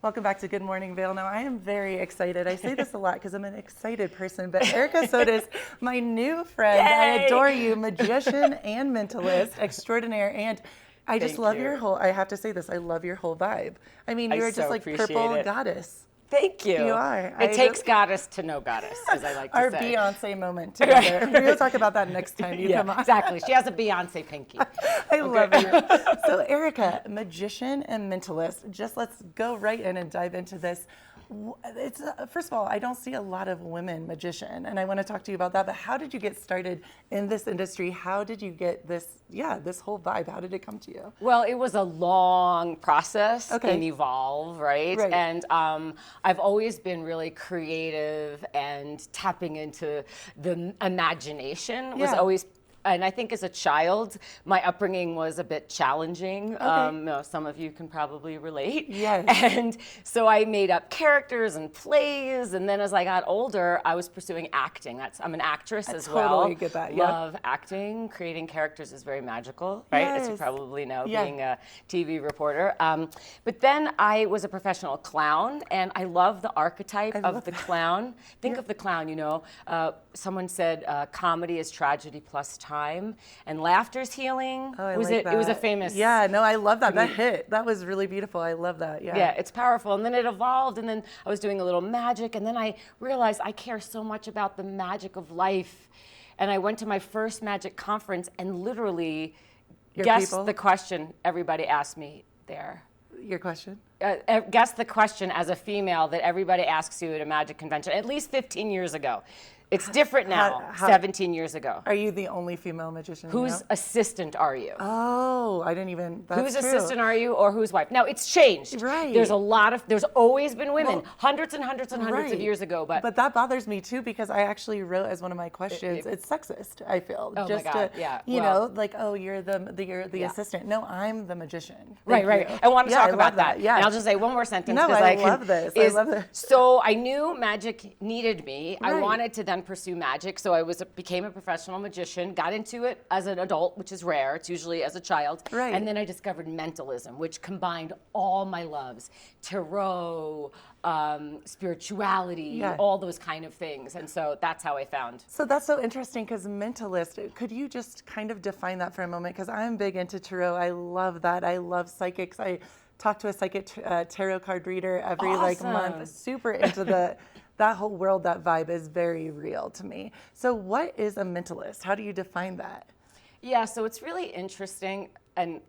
Welcome back to Good Morning Vail. Now, I am very excited. I say this a lot because I'm an excited person, but Erica Sodo is my new friend. Yay! I adore you, magician and mentalist extraordinaire, and I just love your whole, I have to say this, I love your whole vibe. I mean, you're just like purple goddess. Thank you. You are. It takes goddess to know goddess, as I like to Our say. Our Beyonce moment together. We'll talk about that next time you come on. Exactly. She has a Beyonce pinky. I love you. So Erica, magician and mentalist, just let's go right in and dive into this. It's first of all, I don't see a lot of women magician, and I want to talk to you about that. But how did you get started in this industry? How did you get this? Yeah, this whole vibe. How did it come to you? Well, it was a long process and evolve, right? And I've always been really creative, and tapping into the imagination was always. And I think as a child, my upbringing was a bit challenging. You know, some of you can probably relate. Yes. And so I made up characters and plays. And then as I got older, I was pursuing acting. I'm an actress as well. I totally get that. Love acting. Creating characters is very magical, right? Yes. As you probably know, being a TV reporter. But then I was a professional clown, and I love the archetype of the clown. Think of the clown, you know. Someone said comedy is tragedy plus time, and laughter's healing. Oh, I was like it? that. It was a famous. Yeah, no, I love that. That hit. That was really beautiful. I love that. Yeah. Yeah, it's powerful. And then it evolved, and then I was doing a little magic, and then I realized I care so much about the magic of life. And I went to my first magic conference and literally guessed the question everybody asked me there. Your question? Guess the question as a female that everybody asks you at a magic convention, at least 15 years ago. It's different now, 17 years ago. Are you the only female magician? Whose assistant are you? Oh, I didn't even, that's Whose true. assistant are you, or whose wife? Now, it's changed. Right. There's always been women, hundreds and hundreds and hundreds of years ago. But that bothers me too, because I actually wrote as one of my questions, it's sexist, I feel. Oh just my God, to, you know, like, oh, you're the assistant. No, I'm the magician. Right. I want to talk about that. Yeah. And I'll just say one more sentence. No, I love this. I love this. So I knew magic needed me. Right. I wanted to then pursue magic. So I became a professional magician, got into it as an adult, which is rare. It's usually as a child. Right. And then I discovered mentalism, which combined all my loves, tarot, spirituality, all those kind of things. And so that's how I found. So that's so interesting, because mentalist, could you just kind of define that for a moment? Because I'm big into tarot. I love that. I love psychics. I talk to a psychic tarot card reader every month. Super into that whole world. That vibe is very real to me. So what is a mentalist? How do you define that? Yeah, so it's really interesting, and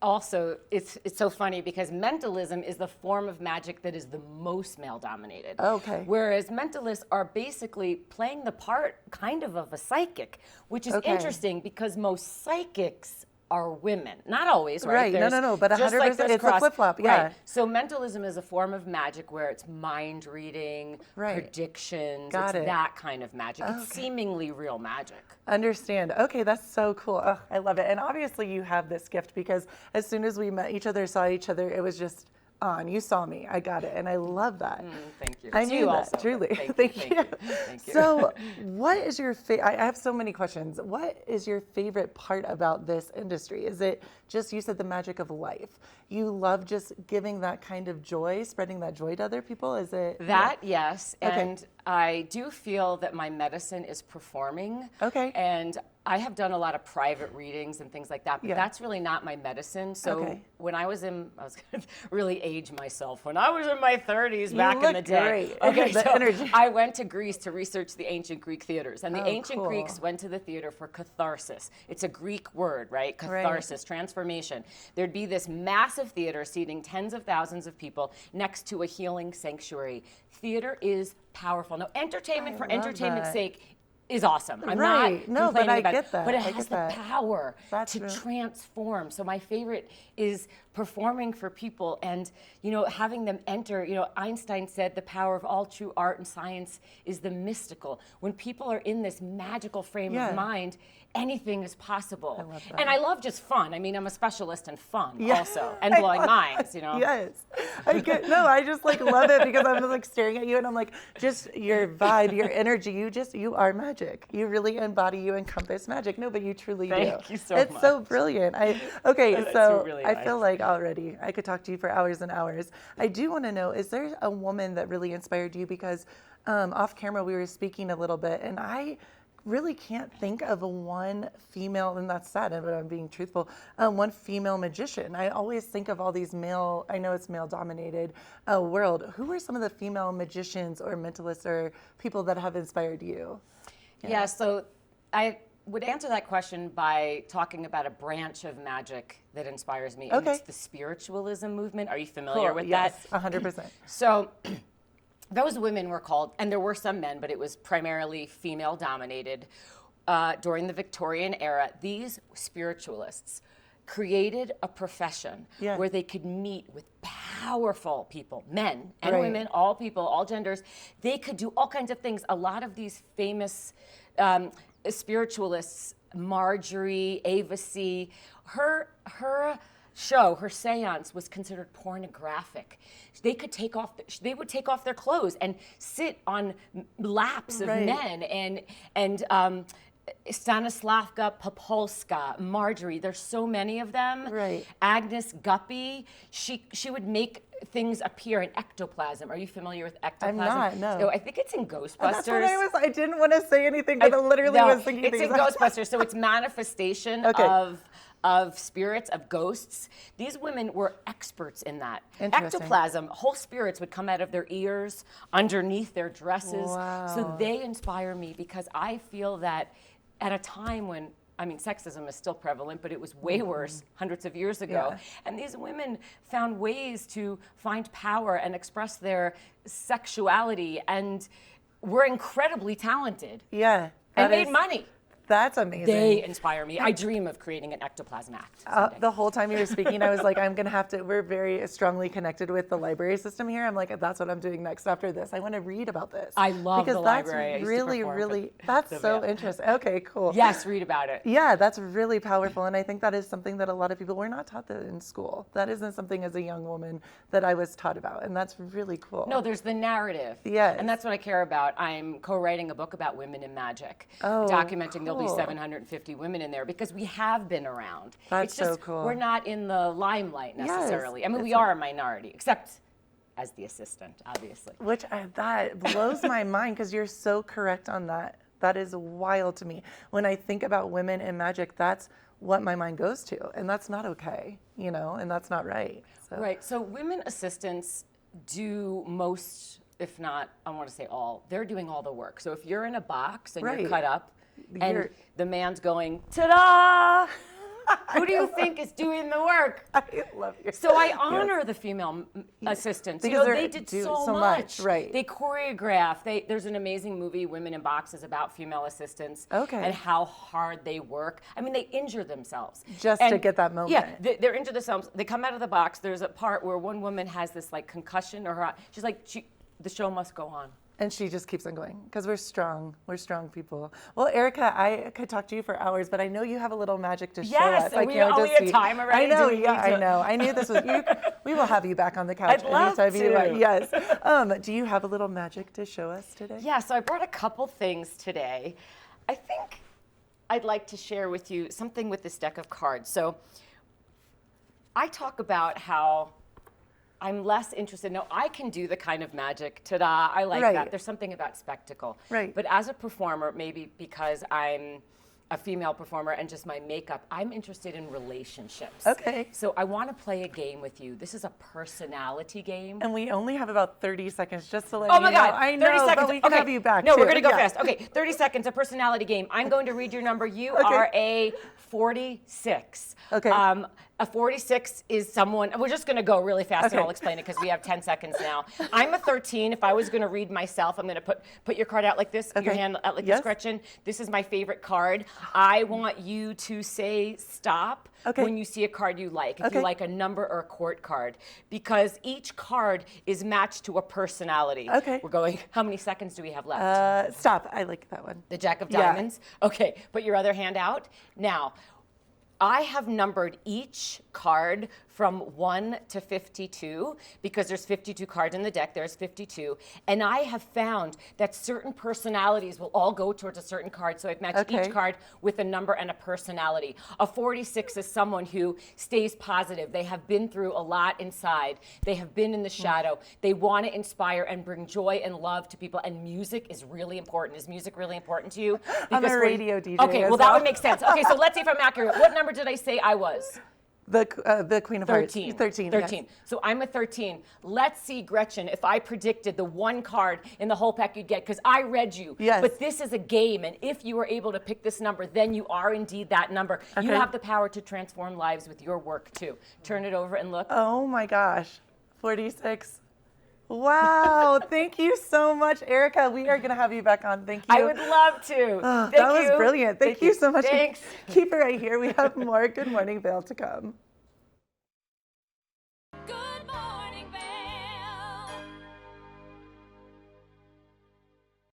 also it's so funny because mentalism is the form of magic that is the most male dominated. Okay. Whereas mentalists are basically playing the part kind of a psychic, which is interesting because most psychics are women. Not always, right? No, but 100%, it's a flip-flop, Right. So mentalism is a form of magic where it's mind reading, predictions, that kind of magic. It's seemingly real magic. Understand. Okay, that's so cool. Oh, I love it. And obviously you have this gift, because as soon as we met each other, saw each other, it was just on. You saw me. I got it. And I love that. Thank you. I knew that, also. truly. Thank you. Thank you. So what is your I have so many questions. What is your favorite part about this industry? Is it just, you said the magic of life. You love just giving that kind of joy, spreading that joy to other people? Is it? That, yes. And I do feel that my medicine is performing. Okay. And I have done a lot of private readings and things like that, but that's really not my medicine. So when I was going to really age myself, when I was in my 30s back in the day. Great. Okay, the so energy. I went to Greece to research the ancient Greek theaters. And the ancient Greeks went to the theater for catharsis. It's a Greek word, right? Catharsis, transformation. There'd be this massive theater seating tens of thousands of people next to a healing sanctuary. Theater is powerful. Now, entertainment for entertainment's sake is awesome. I'm not complaining about it, but it has the power to transform. So my favorite is performing for people and, you know, having them enter. You know, Einstein said the power of all true art and science is the mystical. When people are in this magical frame of mind, anything is possible. I love that. And I love just fun. I mean, I'm a specialist in fun also, and blowing minds, you know? Yes. I just like love it because I'm like staring at you and I'm like, just your vibe, your energy, you are magic. You really embody, you encompass magic. No, but you truly do. Thank you so much. It's so brilliant. So really I nice. feel like already I could talk to you for hours and hours. I do want to know, is there a woman that really inspired you? Because off camera we were speaking a little bit and I really can't think of one female, and that's sad, but I'm being truthful, one female magician. I always think of all these male, I know it's male-dominated world. Who are some of the female magicians or mentalists or people that have inspired you? Yeah, so I would answer that question by talking about a branch of magic that inspires me. And it's the spiritualism movement. Are you familiar with yes, that? 100%. So those women were called, and there were some men, but it was primarily female dominated during the Victorian era. These spiritualists created a profession where they could meet with powerful people, men and women, all people, all genders. They could do all kinds of things. A lot of these famous spiritualists, Marjorie, Ava C., her show, her seance was considered pornographic. They would take off their clothes and sit on laps of men and Stanislavka Popolska, Marjorie, there's so many of them. Agnes Guppy, she would make things appear in ectoplasm. Are you familiar with ectoplasm? I'm not, no. So I think it's in Ghostbusters. That's what I didn't want to say anything, but I literally was thinking it's in Ghostbusters, so it's manifestation of spirits, of ghosts. These women were experts in that. Ectoplasm, whole spirits would come out of their ears, underneath their dresses. So they inspire me because I feel that at a time when, I mean, sexism is still prevalent, but it was way worse hundreds of years ago. And these women found ways to find power and express their sexuality and were incredibly talented. And made money. That's amazing. They inspire me. I dream of creating an ectoplasm act. The whole time you were speaking, I was like, I'm going to have to, we're very strongly connected with the library system here. I'm like, that's what I'm doing next after this. I want to read about this. I love the library. Because that's really, that's so interesting. Okay, cool. Yes, read about it. Yeah, that's really powerful. And I think that is something that a lot of people, we're not taught that in school. That isn't something as a young woman that I was taught about. And that's really cool. No, there's the narrative. And that's what I care about. I'm co-writing a book about women in magic. Documenting there'll be 750 women in there because we have been around. That's so cool. We're not in the limelight necessarily. I mean, we are a minority, except as the assistant, obviously. Which that blows my mind because you're so correct on that. That is wild to me. When I think about women in magic, that's what my mind goes to, and that's not okay, you know, and that's not right. Right. So women assistants do most, if not, I want to say all, they're doing all the work. So if you're in a box and you're cut up, and the man's going, ta-da! Who do you think is doing the work? I love you. So I honor the female assistants. Because they did so much. Right. They choreograph. There's an amazing movie, Women in Boxes, about female assistants and how hard they work. I mean, they injure themselves. Just to get that moment. Yeah, they're injured themselves. They come out of the box. There's a part where one woman has this like concussion, or she's like, the show must go on. And she just keeps on going because we're strong. We're strong people. Well, Erica, I could talk to you for hours, but I know you have a little magic to show us. Yes, are we at time already? I know, I know. I knew this was you. We will have you back on the couch anytime you want. Yes. Do you have a little magic to show us today? Yeah, so I brought a couple things today. I think I'd like to share with you something with this deck of cards. So I talk about how I'm less interested. No, I can do the kind of magic, ta-da, I like that. There's something about spectacle. But as a performer, maybe because I'm a female performer and just my makeup, I'm interested in relationships. So I want to play a game with you. This is a personality game. And we only have about 30 seconds just to let you know. Oh my God, I 30 know, seconds. But we can have you back No, too. we're going to go fast. Okay, 30 seconds, a personality game. I'm going to read your number. You are a 46. A 46 is someone, we're just going to go really fast and I'll explain it because we have 10 seconds now. I'm a 13. If I was going to read myself, I'm going to put your card out like this, your hand out like this, Gretchen. This is my favorite card. I want you to say stop when you see a card you like. If you like a number or a court card, because each card is matched to a personality. We're going, how many seconds do we have left? Stop. I like that one. The Jack of Diamonds? Okay, put your other hand out. Now, I have numbered each card from 1 to 52 because there's 52 cards in the deck. There's 52. And I have found that certain personalities will all go towards a certain card. So I've matched each card with a number and a personality. A 46 is someone who stays positive. They have been through a lot inside. They have been in the shadow. They want to inspire and bring joy and love to people. And music is really important. Is music really important to you? I'm a radio DJ. Okay, well, that would make sense. Okay, so let's see if I'm accurate. What number did I say I was? The Queen of 13. Hearts. 13. 13. Yes. So I'm a 13. Let's see, Gretchen, if I predicted the one card in the whole pack you'd get, because I read you. Yes. But this is a game, and if you were able to pick this number, then you are indeed that number. You have the power to transform lives with your work, too. Turn it over and look. Oh, my gosh. 46. Wow. Thank you so much, Erica. We are going to have you back on. Thank you. I would love to. That was brilliant. Thank you so much. Thanks. Keep it right here. We have more Good Morning Vail to come.